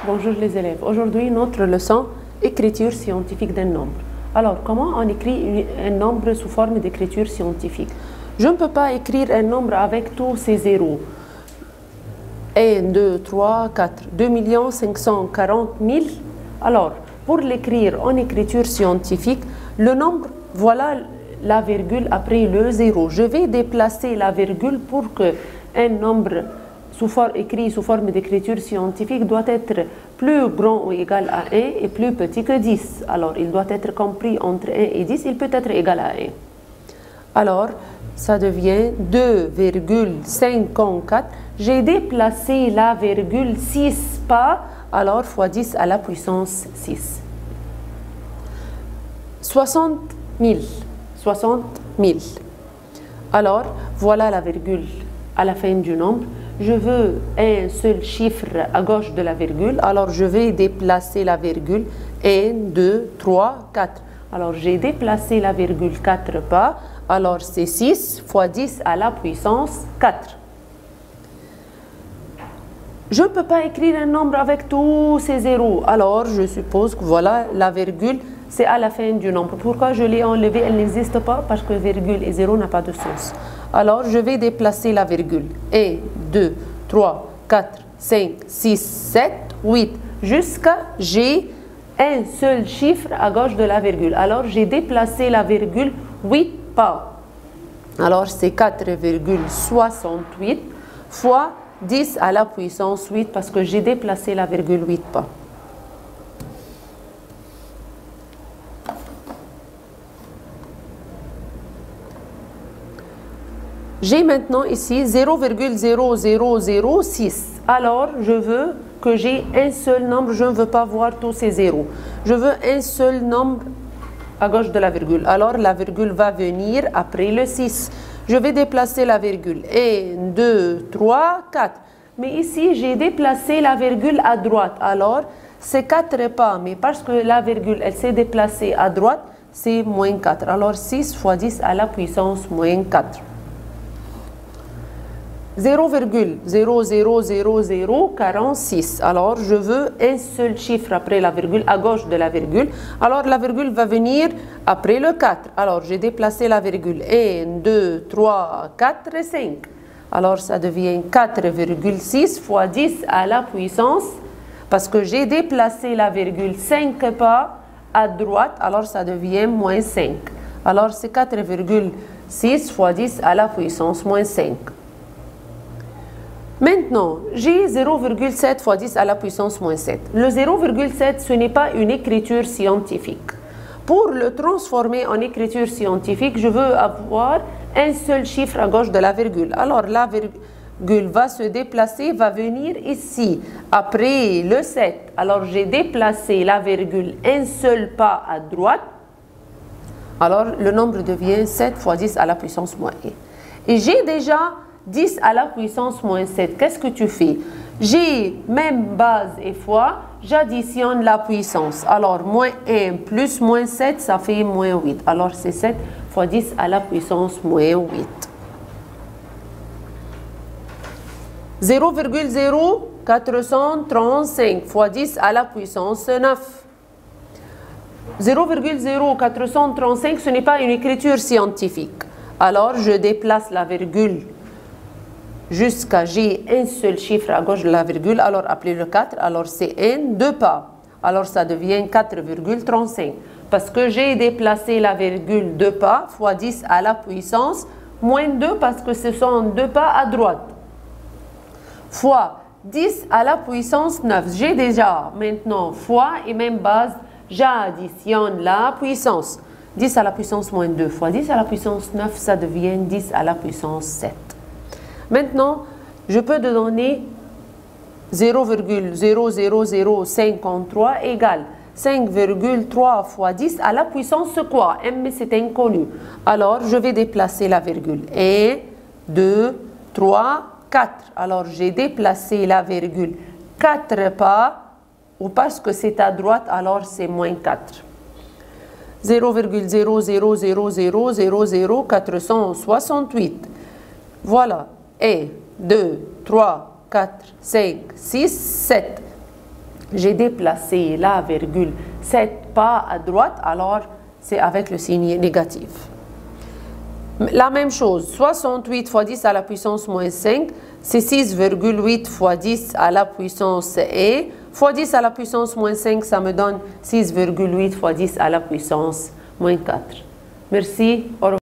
Bonjour les élèves. Aujourd'hui, notre leçon écriture scientifique d'un nombre. Alors, comment on écrit un nombre sous forme d'écriture scientifique? Je ne peux pas écrire un nombre avec tous ces zéros. 1, 2, 3, 4, 2 540 000. Alors, pour l'écrire en écriture scientifique, le nombre, voilà la virgule après le zéro. Je vais déplacer la virgule pour que un nombre écrit sous forme d'écriture scientifique doit être plus grand ou égal à 1 et plus petit que 10. Alors, il doit être compris entre 1 et 10, il peut être égal à 1. Alors, ça devient 2,54. J'ai déplacé la virgule 6 pas, alors fois 10 à la puissance 6. 60 000. 60 000. Alors, voilà la virgule à la fin du nombre. Je veux un seul chiffre à gauche de la virgule, alors je vais déplacer la virgule 1, 2, 3, 4. Alors j'ai déplacé la virgule 4 pas, alors c'est 6 fois 10 à la puissance 4. Je ne peux pas écrire un nombre avec tous ces zéros, alors je suppose que voilà la virgule, c'est à la fin du nombre. Pourquoi je l'ai enlevée? Elle n'existe pas parce que virgule et zéro n'a pas de sens. Alors je vais déplacer la virgule 1, 2, 3, 4, 5, 6, 7, 8, jusqu'à j'ai un seul chiffre à gauche de la virgule. Alors j'ai déplacé la virgule 8 pas. Alors c'est 4,68 fois 10 à la puissance 8 parce que j'ai déplacé la virgule 8 pas. J'ai maintenant ici 0,0006. Alors, je veux que j'ai un seul nombre. Je ne veux pas voir tous ces zéros. Je veux un seul nombre à gauche de la virgule. Alors, la virgule va venir après le 6. Je vais déplacer la virgule. 1, 2, 3, 4. Mais ici, j'ai déplacé la virgule à droite. Alors, c'est 4 pas. Mais parce que la virgule, elle s'est déplacée à droite, c'est moins 4. Alors, 6 fois 10 à la puissance moins 4. 0,000046. Alors, je veux un seul chiffre après la virgule, à gauche de la virgule. Alors, la virgule va venir après le 4. Alors, j'ai déplacé la virgule. 1, 2, 3, 4 et 5. Alors, ça devient 4,6 fois 10 à la puissance. Parce que j'ai déplacé la virgule 5 pas à droite. Alors, ça devient moins 5. Alors, c'est 4,6 fois 10 à la puissance moins 5. Maintenant, j'ai 0,7 fois 10 à la puissance moins 7. Le 0,7, ce n'est pas une écriture scientifique. Pour le transformer en écriture scientifique, je veux avoir un seul chiffre à gauche de la virgule. Alors, la virgule va se déplacer, va venir ici, après le 7. Alors, j'ai déplacé la virgule un seul pas à droite. Alors, le nombre devient 7 fois 10 à la puissance moins 1. Et j'ai déjà 10 à la puissance moins 7. Qu'est-ce que tu fais? J'ai même base et fois, j'additionne la puissance. Alors, moins 1 plus moins 7, ça fait moins 8. Alors, c'est 7 fois 10 à la puissance moins 8. 0,0435 fois 10 à la puissance 9. 0,0435, ce n'est pas une écriture scientifique. Alors, je déplace la virgule jusqu'à j'ai un seul chiffre à gauche de la virgule, alors appelez le 4, alors c'est 1, 2 pas. Alors ça devient 4,35. Parce que j'ai déplacé la virgule 2 pas fois 10 à la puissance moins 2 parce que ce sont 2 pas à droite. Fois 10 à la puissance 9. J'ai déjà maintenant fois et même base, j'additionne la puissance. 10 à la puissance moins 2 fois 10 à la puissance 9, ça devient 10 à la puissance 7. Maintenant, je peux te donner 0,00053 égale 5,3 fois 10 à la puissance quoi? M, c'est inconnu. Alors, je vais déplacer la virgule. 1, 2, 3, 4. Alors, j'ai déplacé la virgule 4 pas, ou parce que c'est à droite, alors c'est moins 4. 0,000000468. Voilà. 1, 2, 3, 4, 5, 6, 7. j'ai déplacé la virgule 7 pas à droite, alors c'est avec le signe négatif. La même chose, 68 fois 10 à la puissance moins 5, c'est 6,8 fois 10 à la puissance et fois 10 à la puissance moins 5, ça me donne 6,8 fois 10 à la puissance moins 4. Merci, au revoir.